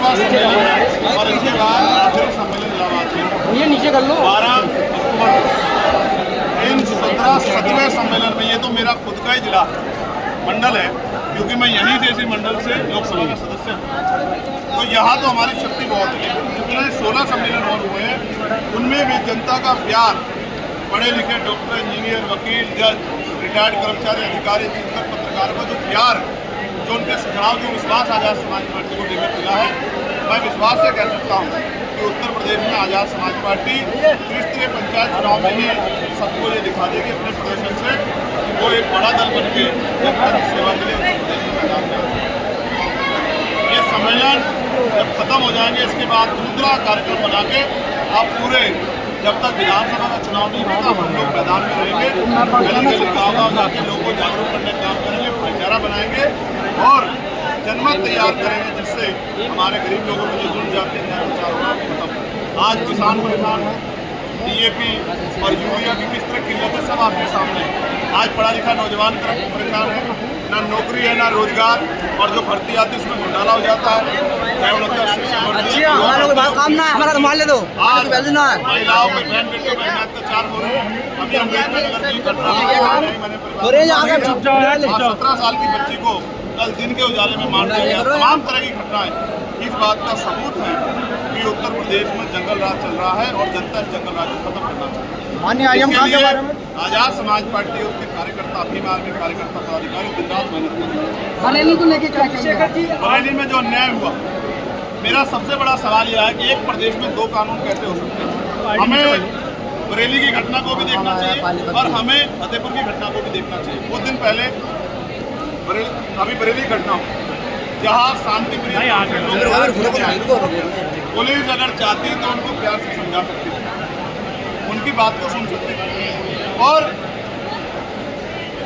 14वां सम्मेलन है और इसके बाद आखिरी सम्मेलन इलाहाबाद में, ये नीचे कर लो 12 अक्टूबर को। इन 17वें सम्मेलन में, ये तो मेरा खुद का ही जिला मंडल है क्योंकि मैं यहीं से इसी मंडल से लोकसभा का सदस्य हूँ, तो यहाँ तो हमारी शक्ति बहुत है। जितने 16 सम्मेलन और हुए हैं उनमें भी जनता का प्यार, पढ़े लिखे डॉक्टर, इंजीनियर, वकील, जज, रिटायर्ड कर्मचारी, अधिकारी, चिंतक, पत्रकार का जो प्यार, जो उनके सुझाव, जो विश्वास आज़ाद समाज पार्टी को मिला है, मैं विश्वास से कह सकता हूँ कि उत्तर प्रदेश में आज़ाद समाज पार्टी त्रिस्तरीय पंचायत चुनाव में ही सबको ये दिखा देगी अपने प्रदर्शन से कि वो एक बड़ा दल बन के जनता की सेवा के लिए उत्तर प्रदेश में मैदान में। ये सम्मेलन जब खत्म हो जाएंगे इसके बाद दूसरा कार्यक्रम बना के आप पूरे, जब तक विधानसभा का चुनाव नहीं होता हम लोग मैदान में रहेंगे, गली गली गाँव जाके लोगों को जागरूक करने का काम करेंगे, भाईचारा बनाएंगे और जनमत तैयार करेंगे जिससे हमारे गरीब लोगों को जो जुड़ जाते हैं प्रचार होगा खत्म। आज किसान परेशान है, DAP और यूरिया की किस तरह किल्लत है सब आपके सामने। आज पढ़ा लिखा नौजवान परेशान है, ना नौकरी है ना रोजगार, और जो भर्ती आती है उसमें घोटाला हो जाता है। आज महिलाओं के बहन बेटों पर अत्याचार हो रहे हैं। अभी हम 17 साल की बच्ची को कल दिन के उजाले में मार दिया गया। तमाम तरह की घटनाएं इस बात का सबूत है कि उत्तर प्रदेश में जंगल राज चल रहा है और जनता इस जंगल राज को खत्म करना चाहती है। आजाद समाज पार्टी और उसके कार्यकर्ता, भीम आर्मी कार्यकर्ता, पदाधिकारी दिन रात मेहनत कर रहे हैं। बरेली को लेके क्या कहेंगे? बरेली में जो अन्याय हुआ, मेरा सबसे बड़ा सवाल यह है कि एक प्रदेश में 2 कानून कैसे हो सकते हैं। हमें बरेली की घटना को भी देखना चाहिए और हमें फतेहपुर की घटना को भी देखना चाहिए। कुछ दिन पहले अभी बरेली घटना हो जहाँ शांति प्रिय पुलिस अगर चाहती तो उनको प्यार से समझा सकती थी, उनकी बात को सुन सकती थी, और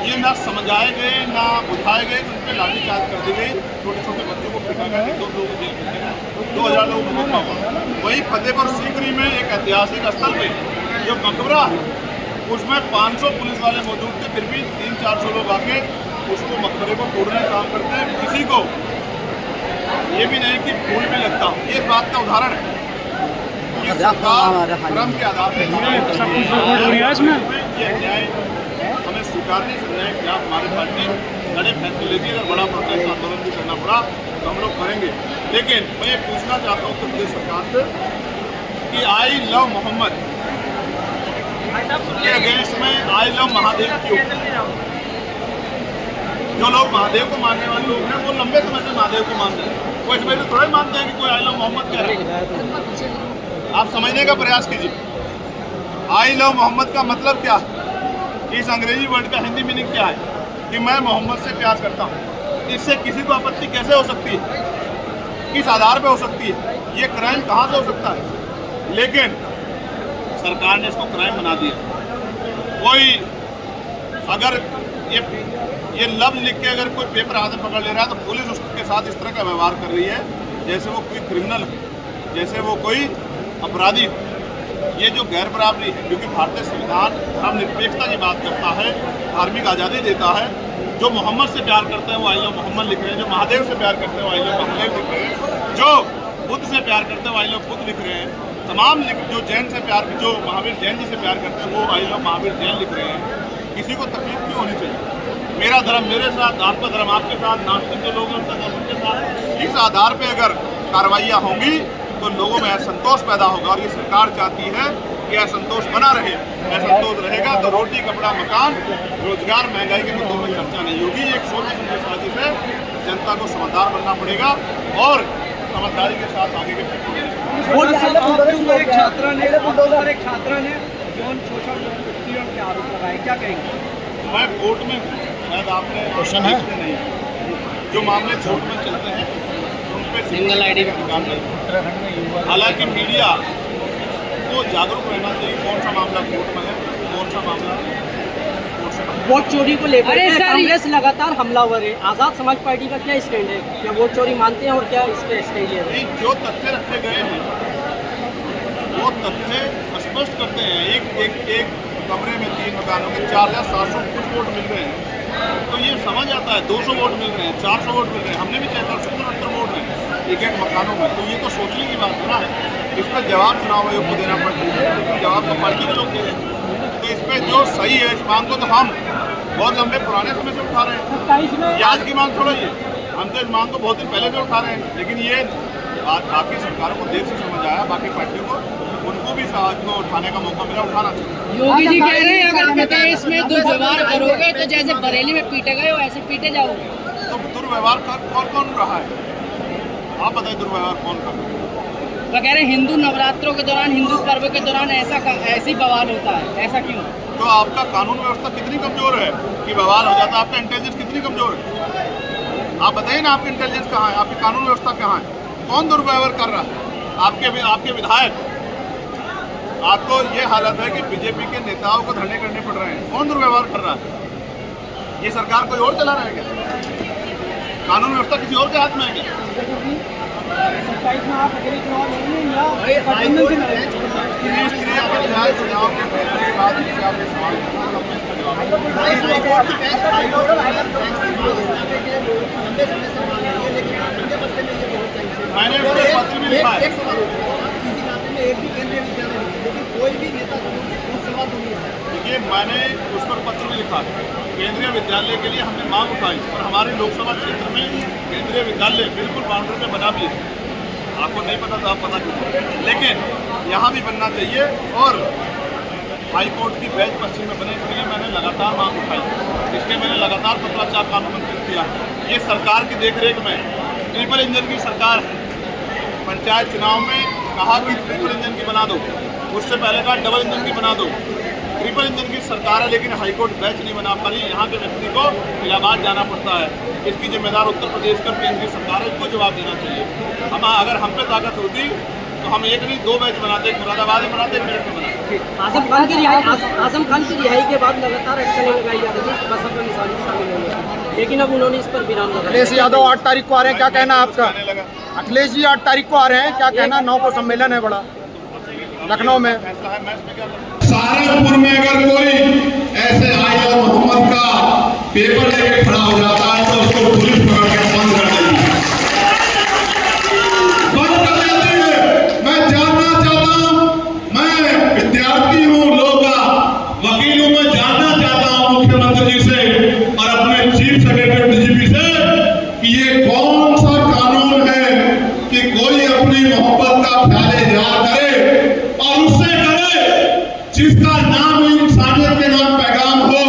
ये ना समझाए गए ना बुझाए गए, उन पर लाठीचार्ज कर दी गई, छोटे छोटे बच्चों को पिटा गया, 2 लोगों को जेल कर दिया, 2000 लोगों को मौका हुआ। वही फतेहपुर सीकरी में एक ऐतिहासिक स्थल पे जो मकबरा है उसमें 500 पुलिस वाले मौजूद थे, फिर भी 300-400 लोग आके उसको मकबरे को तोड़ने का काम करते हैं। किसी को ये भी नहीं कि फूल भी लगता, ये बात का उदाहरण है कि सरकार क्रम के आधार पर ये अन्याय हमें स्वीकार नहीं करना है। क्या हमारी पार्टी बड़े फैसले लेगी, अगर बड़ा प्रोटेस्ट आंदोलन भी करना पड़ा तो हम लोग करेंगे। लेकिन मैं ये पूछना चाहता हूँ उत्तर प्रदेश सरकार से कि आई लव मोहम्मद के अगेंस्ट में आई लव महादेव क्यों? जो लोग महादेव को मानने वाले लोग हैं वो लंबे समय से महादेव को मानते हैं, वो इसमें थोड़ा ही मानते हैं कि कोई आई लव मोहम्मद क्या है। आप समझने का प्रयास कीजिए, आई लव मोहम्मद का मतलब क्या है? इस अंग्रेजी वर्ड का हिंदी मीनिंग क्या है कि मैं मोहम्मद से प्यार करता हूँ। इससे किसी को आपत्ति कैसे हो सकती है, किस आधार पे हो सकती है? ये क्राइम कहाँ से हो सकता है? लेकिन सरकार ने इसको क्राइम बना दिया। कोई अगर ये लफ्ज लिख के अगर कोई पेपर हाथ में पकड़ ले रहा है तो पुलिस उसके साथ इस तरह का व्यवहार कर रही है जैसे वो कोई क्रिमिनल है, जैसे वो कोई अपराधी हो। ये जो गैर बराबरी है, क्योंकि भारतीय संविधान धर्मनिरपेक्षता की बात करता है, धार्मिक आज़ादी देता है। जो मोहम्मद से प्यार करते हैं वो आई लव मोहम्मद लिख रहे हैं, जो महादेव से प्यार करते हैं वो आई लव महादेव लिख रहे हैं, जो बुद्ध से प्यार करते हैं वो आई लव बुद्ध लिख रहे हैं, तमाम जो जैन से प्यार, जो महावीर जैन जी से प्यार करते हैं वो आई लव महावीर जैन लिख रहे हैं। किसी को तकलीफ क्यों होनी चाहिए? मेरा धर्म मेरे साथ, आपका धर्म आपके साथ, नास्तिक जो लोग हैं उनका धर्म उनके साथ। इस आधार पर अगर कार्रवाइयाँ होंगी तो लोगों में असंतोष पैदा होगा, और ये सरकार चाहती है कि असंतोष बना रहे। असंतोष रहेगा तो रोटी, कपड़ा, मकान, रोजगार, महंगाई के मुद्दों में चर्चा नहीं होगी। एक सोच समझी साजिश है, जनता को समझदार बनना पड़ेगा और समझदारी के साथ आगे के छात्रा ने यौन शोषण के आरोप लगाए, क्या कहेंगे? मैं कोर्ट में शायद आपने क्वेश्चन है नहीं, जो मामले कोर्ट में चलते हैं उन पर सिंगल ID में काम नहीं। हालांकि मीडिया को जागरूक रहना चाहिए, कौन सा मामला कोर्ट में है, कौन सा मामला कोर्ट से। वोट चोरी को लेकर कांग्रेस लगातार हमलावर है, आज़ाद समाज पार्टी का क्या स्टैंड है? क्या वोट चोरी मानते हैं और क्या इस पर स्टैंड है? जो तथ्य रखे गए हैं वो तथ्य स्पष्ट करते हैं। एक कमरे में 3 मकानों के 4700 कुछ वोट मिल रहे हैं, तो ये समझ आता है 200 वोट मिल रहे हैं, 400 वोट मिल रहे हैं। हमने भी 470 वोट हैं, एक एक मकानों में, तो ये तो सोचने की बात है ना। इस पर जवाब चुनाव आयोग को देना पड़ेगा, जवाब तो पार्टी के लोग दे रहे हैं। तो इस पर जो सही है इस मांग को तो हम बहुत लंबे पुराने समय से उठा रहे हैं, ये आज की मांग थोड़ा ही है। हम तो इस मांग को बहुत दिन पहले से उठा रहे हैं, लेकिन ये बाकी सरकारों को देर से समझ आया, बाकी पार्टियों को, उनको भी आज को उठाने का मौका मिला, उठाना चाहिए। योगी जी कह रहे हैं अगर प्रदेश में दुर्व्यवहार करोगे तो जैसे बरेली में पीटे गए हो ऐसे पीटे जाओगे। तो दुर्व्यवहार कौन रहा है, आप बताइए दुर्व्यवहार कौन कर रहा है? वो कह रहे हैं हिंदू नवरात्रों के दौरान, हिंदू पर्व के दौरान ऐसी बवाल होता है, ऐसा क्यों? तो आपका कानून व्यवस्था कितनी कमजोर है कि बवाल हो जाता है? आपका इंटेलिजेंस कितनी कमजोर है? आप बताइए ना, आपकी इंटेलिजेंस कहाँ है, आपकी कानून व्यवस्था कहाँ है? कौन दुर्व्यवहार कर रहा है? आपके विधायक। आपको ये हालत है कि बीजेपी के नेताओं को धरने करने पड़ रहे हैं। कौन दुर्व्यवहार कर रहा है? ये सरकार कोई और चला रहा है क्या? कानून व्यवस्था किसी और के हाथ में है क्या? मैंने उसमें पत्र भी लिखा है। देखिए, मैंने उस पर पत्र भी लिखा है। केंद्रीय विद्यालय के लिए हमने मांग उठाई और हमारे लोकसभा क्षेत्र में केंद्रीय विद्यालय बिल्कुल बाउंड्री में बना भी है। आपको नहीं पता तो आप पता कीजिए, लेकिन यहाँ भी बनना चाहिए। और हाई कोर्ट की बेंच पश्चिम में बने, इसके लिए मैंने लगातार मांग उठाई, इसलिए मैंने लगातार पत्राचार का आमंत्रित किया। ये सरकार की देखरेख में ट्रिपल इंजन की सरकार है। पंचायत चुनाव में कहा कि ट्रिपल इंजन की बना दो, उससे पहले कहा डबल इंजन की बना दो। ट्रिपल इंजन की सरकार है, लेकिन हाईकोर्ट बेंच नहीं बना पा रही। यहाँ के व्यक्ति को इलाहाबाद जाना पड़ता है। इसकी जिम्मेदार उत्तर प्रदेश का केंद्रीय सरकार है, इसको जवाब देना चाहिए। अगर हम पे ताकत होती तो हम एक नहीं दो मैच बनाते, एक मुरादाबाद में बनाते, एक मेरठ में बनाते। आजम खान की रिहाई के बाद लगातार अटकलें लगाई जा रही थी, बसपा में शामिल होने की, लेकिन अब उन्होंने इस पर विराम लगाया। अखिलेश यादव 8 तारीख को आ रहे हैं, क्या कहना है आपका? आने लगा। अखिलेश जी 8 तारीख को आ रहे हैं, क्या कहना? 9 को सम्मेलन है बड़ा लखनऊ में। फैसला है, मैच में क्या करना? सहारनपुर में अगर कोई ऐसे आइला मोहम्मद का पेपर लेके खड़ा हो जाता है तो उसको पुलिस पकड़ के बंद कर देती है, बंद कर देती है। मैं जानना चाहता हूं, मैं विद्यार्थी हूं, लोग वकील हूं, मैं जानना चाहता हूं मुख्यमंत्री जी से और अपने चीफ सेक्रेटरी डीजीपी से कि ये कौन सा कानून है कि कोई अपनी मोहब्बत का ख्याल इजहार करे और उससे करे जिसका नाम इंसानियत के नाम पैगाम हो,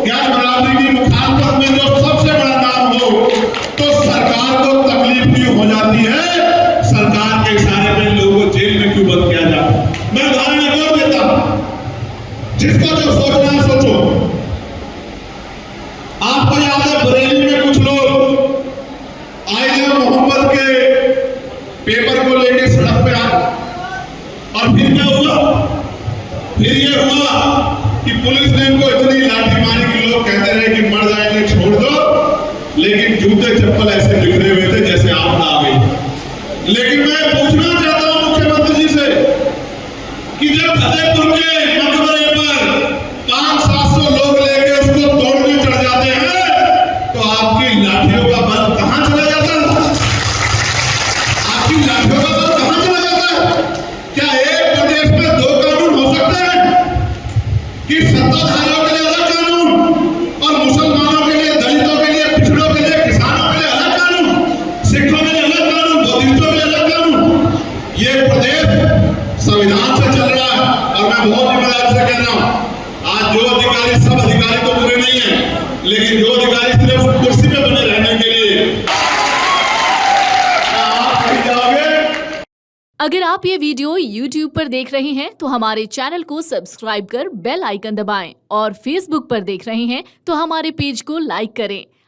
गैर बराबरी की मुखालफत में जो सबसे बड़ा नाम हो, तो सरकार को तकलीफ क्यों हो जाती है? सरकार के इशारे में लोगों को जेल में क्यों बंद किया जाता? मैं उदाहरण एक और देता हूं, जिसको जो सोचना है सोचो। आपको याद है बरेली में कुछ लोग आइला मोहम्मद के पेपर को लेकर सड़क पे आए और फिर क्या हुआ? फिर ये हुआ कि पुलिस ने इनको इतनी लाठी मारी कि लोग कहते रहे कि मर जाएंगे छोड़ दो, लेकिन जूते चप्पल ऐसे बिखरे हुए थे जैसे आपदा आ गई। लेकिन मैं पूछना चाहता हूं मुख्यमंत्री जी से कि जब फतेहपुर के मकबरे पर 500-700 लोग लेके उसको तोड़ने चढ़ जाते हैं तो आपकी लाठियों का बल कहां चला जाता है? आपकी लाठियों का बल कहां चला जाता है? क्या एक प्रदेश में 2 कानून हो सकते हैं कि सत्ताधारियों के लिए अलग कानून और मुसलमानों के लिए, दलितों के लिए, पिछड़ों के लिए, किसानों के लिए अलग कानून, सिखों के लिए अलग कानून, बौद्धिस्टों के लिए अलग कानून? ये प्रदेश संविधान से चल रहा है और मैं बहुत ईमानदारी से कह रहा हूं, आज जो अधिकारी, सब अधिकारी तो बुरे नहीं है, लेकिन जो अधिकारी सिर्फ कुर्सी पे बने रहने के लिए आप कहीं जाओगे। अगर आप ये वीडियो YouTube पर देख रहे हैं तो हमारे चैनल को सब्सक्राइब कर बेल आइकन दबाएं और Facebook पर देख रहे हैं तो हमारे पेज को लाइक करें।